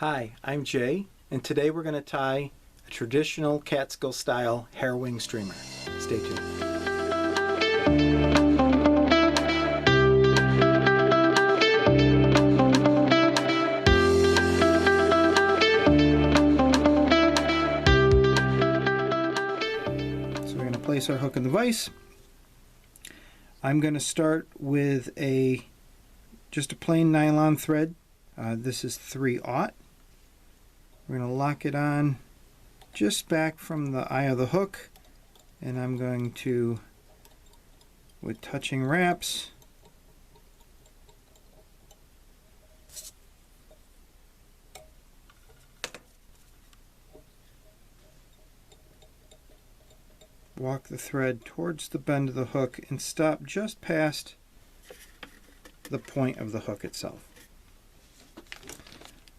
Hi, I'm Jay, and today we're going to tie a traditional Catskill style Hairwing streamer. Stay tuned. So we're going to place our hook in the vise. I'm going to start with just a plain nylon thread. This is 3/0. We're going to lock it on just back from the eye of the hook, and I'm going to, with touching wraps, walk the thread towards the bend of the hook and stop just past the point of the hook itself.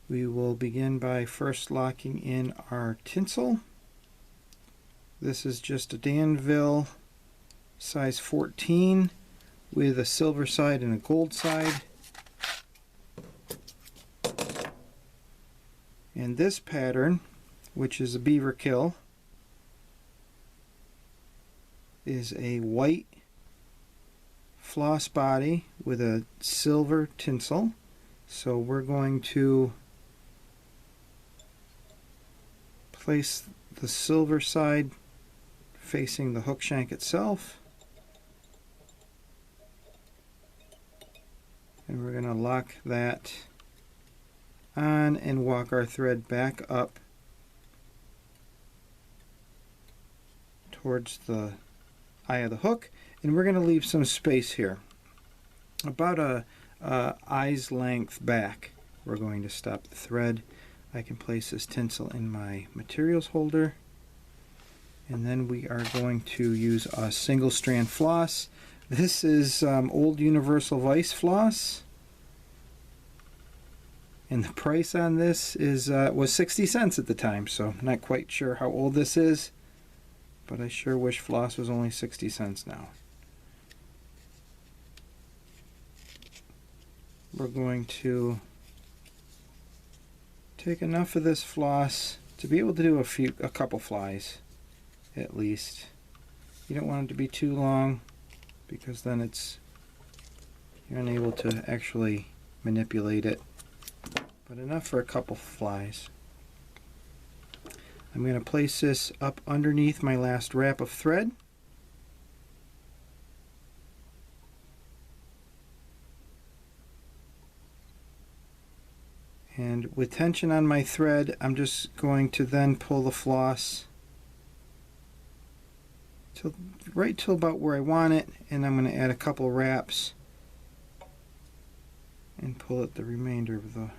We will begin by first locking in our tinsel. This is just a Danville size 14 with a silver side and a gold side. And this pattern, which is a Beaverkill, is a white floss body with a silver tinsel. So we're going to place the silver side facing the hook shank itself, and we're going to lock that on and walk our thread back up towards the eye of the hook, and we're going to leave some space here, about a eye's length back. We're going to stop the thread. I can place this tinsel in my materials holder, and then we are going to use a single strand floss. This is old universal vise floss, and the price on this is was 60 cents at the time, so I'm not quite sure how old this is, but I sure wish floss was only 60 cents now. We're going to take enough of this floss to be able to do a couple flies at least. You don't want it to be too long, because then you're unable to actually manipulate it, but enough for a couple flies. I'm going to place this up underneath my last wrap of thread. And with tension on my thread, I'm just going to then pull the floss right till about where I want it, and I'm going to add a couple wraps and pull it the remainder of the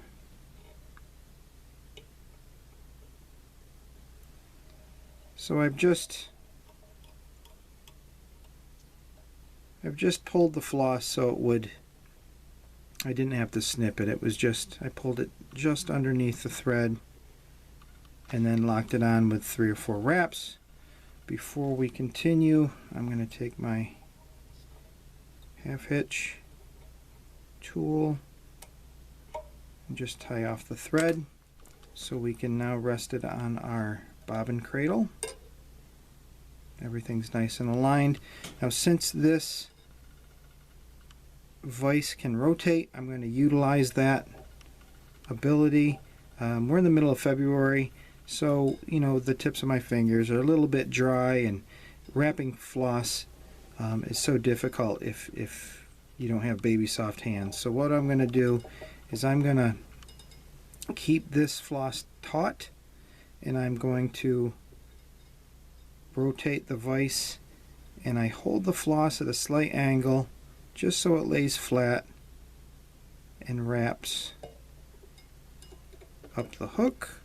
So I've just pulled the floss so I didn't have to snip it. I pulled it just underneath the thread and then locked it on with 3 or 4 wraps. Before we continue, I'm going to take my half hitch tool and just tie off the thread so we can now rest it on our bobbin cradle. Everything's nice and aligned. Now, since this vise can rotate, I'm going to utilize that ability. We're in the middle of February, so the tips of my fingers are a little bit dry, and wrapping floss is so difficult if you don't have baby soft hands. So what I'm going to do is I'm going to keep this floss taut, and I'm going to rotate the vise, and I hold the floss at a slight angle just so it lays flat and wraps up the hook.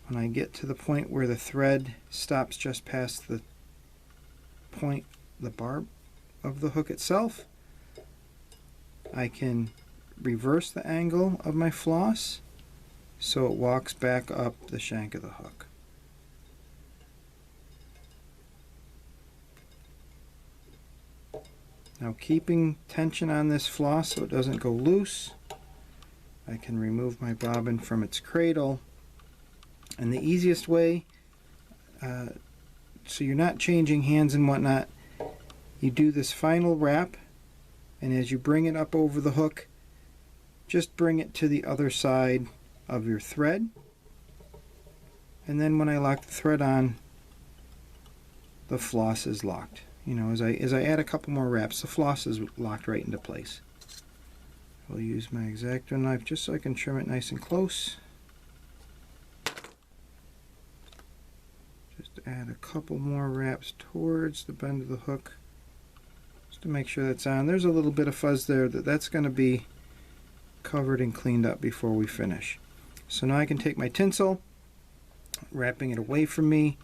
When I get to the point where the thread stops just past the point, the barb of the hook itself, I can reverse the angle of my floss so it walks back up the shank of the hook. Now, keeping tension on this floss so it doesn't go loose, I can remove my bobbin from its cradle. And the easiest way, so you're not changing hands and whatnot, you do this final wrap, and as you bring it up over the hook, just bring it to the other side of your thread. And then when I lock the thread on, the floss is locked. You know, as I add a couple more wraps, the floss is locked right into place. I'll use my X-Acto knife just so I can trim it nice and close. Just add a couple more wraps towards the bend of the hook, just to make sure that's on. There's a little bit of fuzz there that's going to be covered and cleaned up before we finish. So now I can take my tinsel, wrapping it away from me.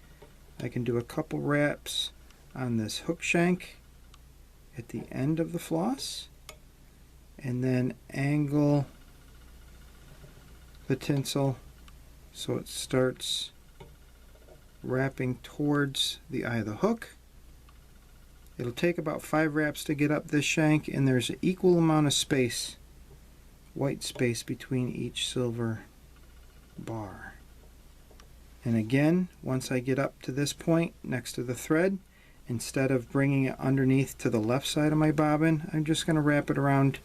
I can do a couple wraps on this hook shank at the end of the floss, and then angle the tinsel so it starts wrapping towards the eye of the hook. It'll take about 5 wraps to get up this shank, and there's an equal amount of space, white space, between each silver bar. And again, once I get up to this point next to the thread, instead of bringing it underneath to the left side of my bobbin, I'm just going to wrap it around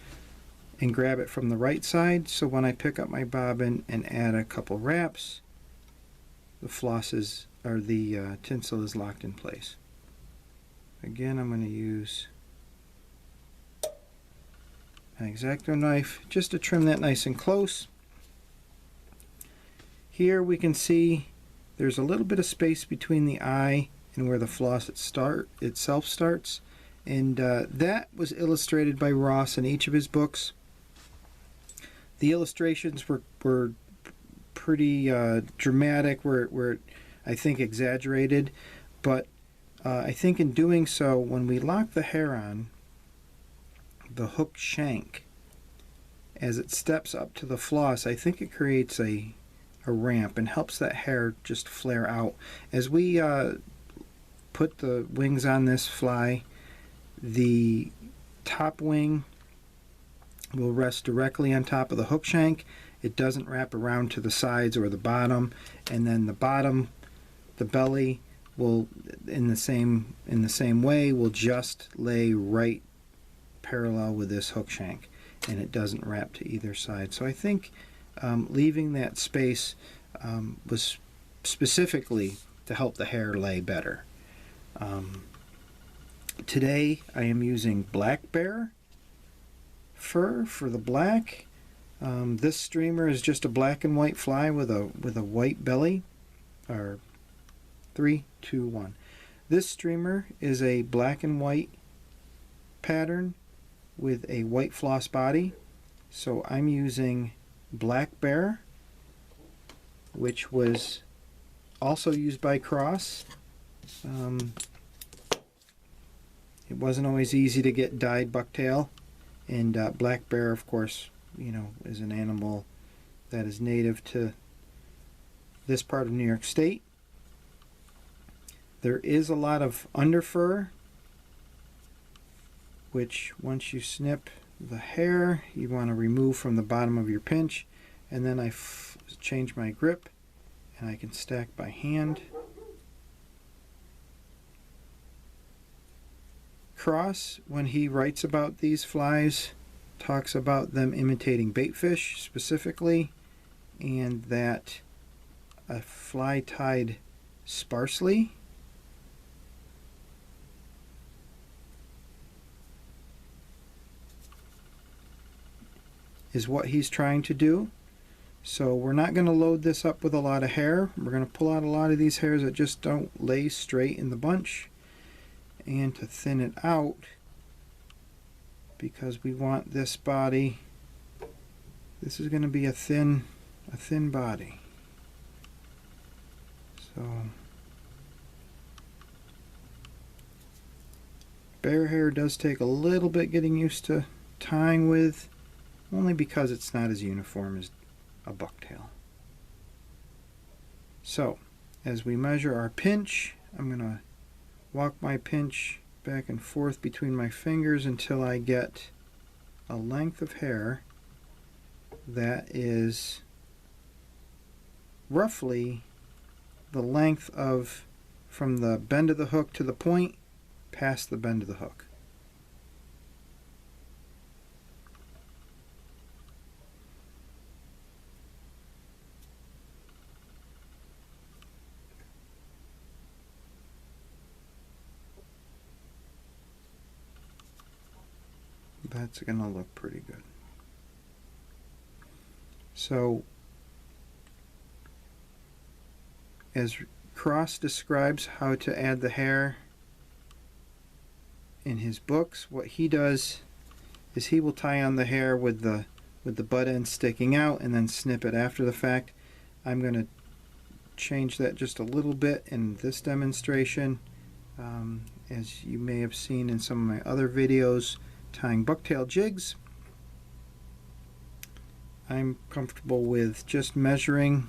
and grab it from the right side, so when I pick up my bobbin and add a couple wraps, the flosses or the tinsel is locked in place. Again, I'm going to use an X-Acto knife just to trim that nice and close. Here we can see there's a little bit of space between the eye and where the floss itself starts, and that was illustrated by Ross in each of his books. The illustrations were pretty dramatic, were I think exaggerated, but I think in doing so, when we lock the hair on, the hook shank, as it steps up to the floss, I think it creates a ramp and helps that hair just flare out. As we put the wings on this fly, the top wing will rest directly on top of the hook shank. It doesn't wrap around to the sides or the bottom, and then the bottom, the belly, will in the same way will just lay right parallel with this hook shank, and it doesn't wrap to either side. So I think leaving that space was specifically to help the hair lay better. Today I am using black bear fur for the black. This streamer is just a black and white fly with a white belly. Or 3, 2, 1. This streamer is a black and white pattern with a white floss body. So I'm using black bear, which was also used by Cross. It wasn't always easy to get dyed bucktail, and black bear, of course, you know, is an animal that is native to this part of New York State. There is a lot of underfur, which once you snip the hair, you want to remove from the bottom of your pinch, and then I change my grip and I can stack by hand. Cross, when he writes about these flies, talks about them imitating baitfish specifically, and that a fly tied sparsely is what he's trying to do. So we're not going to load this up with a lot of hair. We're going to pull out a lot of these hairs that just don't lay straight in the bunch, and to thin it out, because we want this body, this is going to be a thin body. So bear hair does take a little bit getting used to tying with, only because it's not as uniform as a bucktail. So as we measure our pinch, I'm going to walk my pinch back and forth between my fingers until I get a length of hair that is roughly the length of from the bend of the hook to the point past the bend of the hook. That's going to look pretty good. So, as Cross describes how to add the hair in his books, what he does is he will tie on the hair with the butt end sticking out and then snip it after the fact. I'm going to change that just a little bit in this demonstration. As you may have seen in some of my other videos tying bucktail jigs, I'm comfortable with just measuring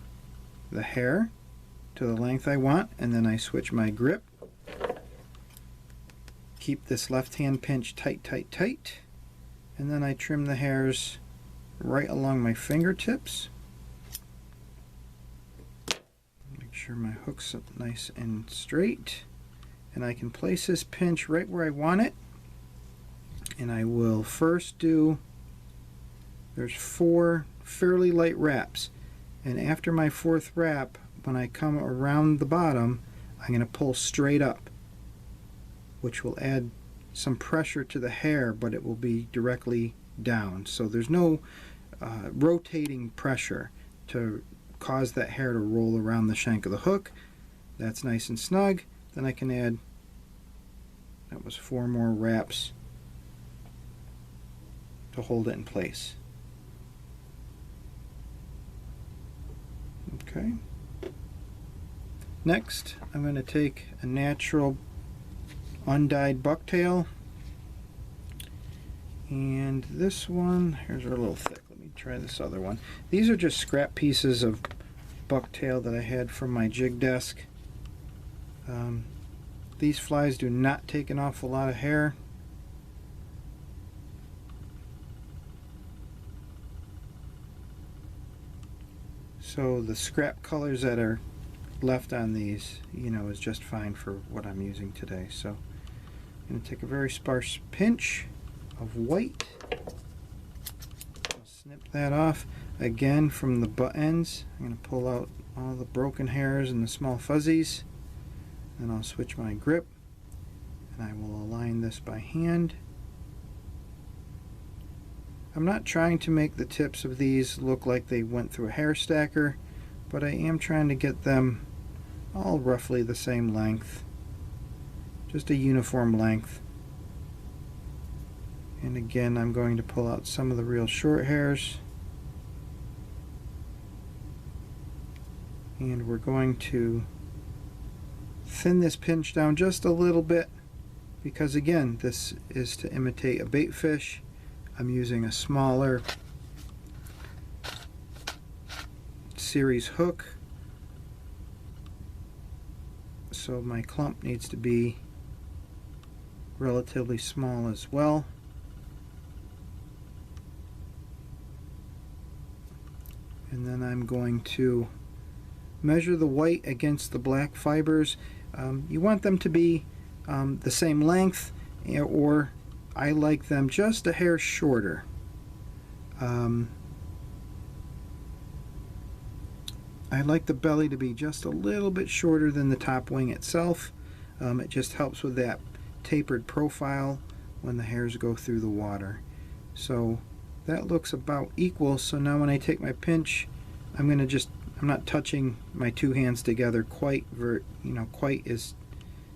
the hair to the length I want, and then I switch my grip. Keep this left hand pinch tight, tight, tight, and then I trim the hairs right along my fingertips. Make sure my hook's up nice and straight, and I can place this pinch right where I want it. And I will first do, there's 4 fairly light wraps, and after my 4th wrap, when I come around the bottom, I'm going to pull straight up, which will add some pressure to the hair, but it will be directly down. So there's no rotating pressure to cause that hair to roll around the shank of the hook. That's nice and snug. Then I can add, that was 4 more wraps to hold it in place. Okay. Next, I'm going to take a natural undyed bucktail, and this one, here's a little thick. Let me try this other one. These are just scrap pieces of bucktail that I had from my jig desk. These flies do not take an awful lot of hair. So the scrap colors that are left on these, you know, is just fine for what I'm using today. So I'm going to take a very sparse pinch of white. I'll snip that off again from the butt ends. I'm going to pull out all the broken hairs and the small fuzzies. Then I'll switch my grip, and I will align this by hand. I'm not trying to make the tips of these look like they went through a hair stacker, but I am trying to get them all roughly the same length, just a uniform length. And again, I'm going to pull out some of the real short hairs, and we're going to thin this pinch down just a little bit, because again, this is to imitate a bait fish. I'm using a smaller series hook, so my clump needs to be relatively small as well. And then I'm going to measure the white against the black fibers. You want them to be the same length, or I like them just a hair shorter. I like the belly to be just a little bit shorter than the top wing itself. It just helps with that tapered profile when the hairs go through the water. So that looks about equal. So now when I take my pinch, I'm not touching my 2 hands together quite as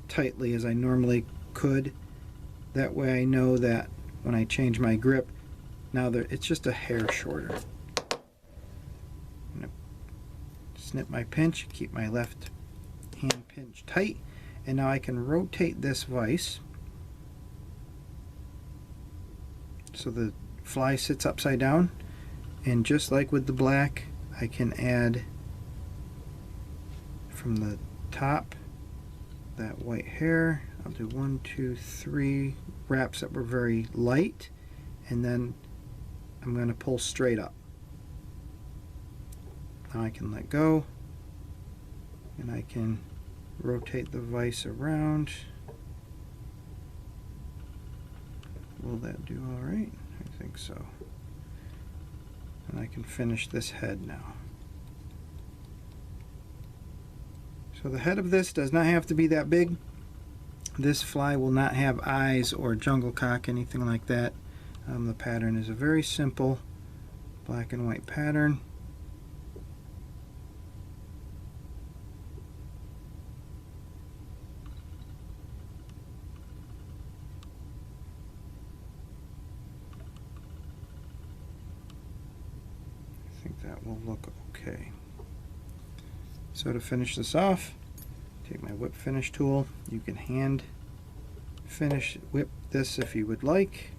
tightly as I normally could. That way I know that when I change my grip, now it's just a hair shorter. I'm going to snip my pinch, keep my left hand pinch tight, and now I can rotate this vise so the fly sits upside down, and just like with the black, I can add from the top that white hair. I'll do 1, 2, 3 wraps that were very light, and then I'm going to pull straight up. Now I can let go, and I can rotate the vise around. Will that do all right? I think so. And I can finish this head now. So the head of this does not have to be that big. This fly will not have eyes or jungle cock, anything like that. The pattern is a very simple black and white pattern. I think that will look okay. So to finish this off, take my whip finish tool. You can hand finish whip this if you would like.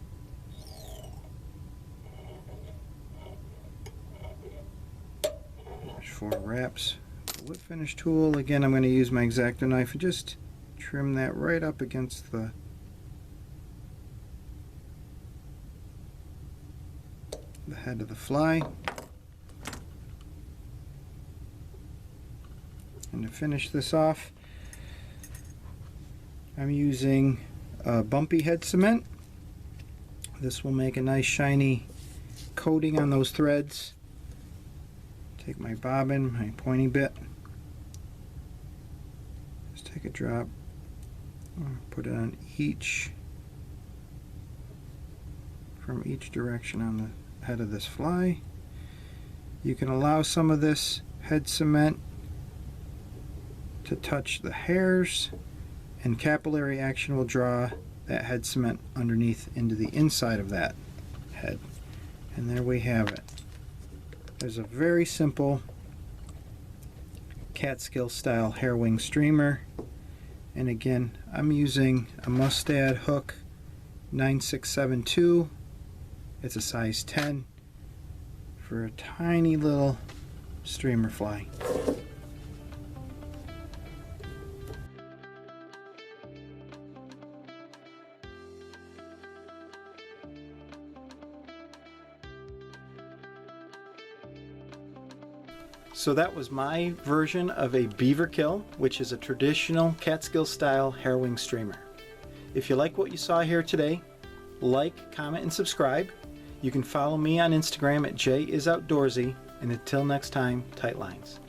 There's 4 wraps. The whip finish tool, again, I'm going to use my X-Acto knife and just trim that right up against the head of the fly. And to finish this off, I'm using bumpy head cement. This will make a nice shiny coating on those threads. Take my bobbin, my pointy bit, just take a drop, put it on each, from each direction on the head of this fly. You can allow some of this head cement to touch the hairs, and capillary action will draw that head cement underneath into the inside of that head. And there we have it. There's a very simple Catskill style Hairwing streamer, and again I'm using a Mustad hook 9672. It's a size 10 for a tiny little streamer fly. So that was my version of a Beaverkill, which is a traditional Catskill style Hairwing streamer. If you like what you saw here today, like, comment, and subscribe. You can follow me on Instagram at JIsOutdoorsy, and until next time, tight lines.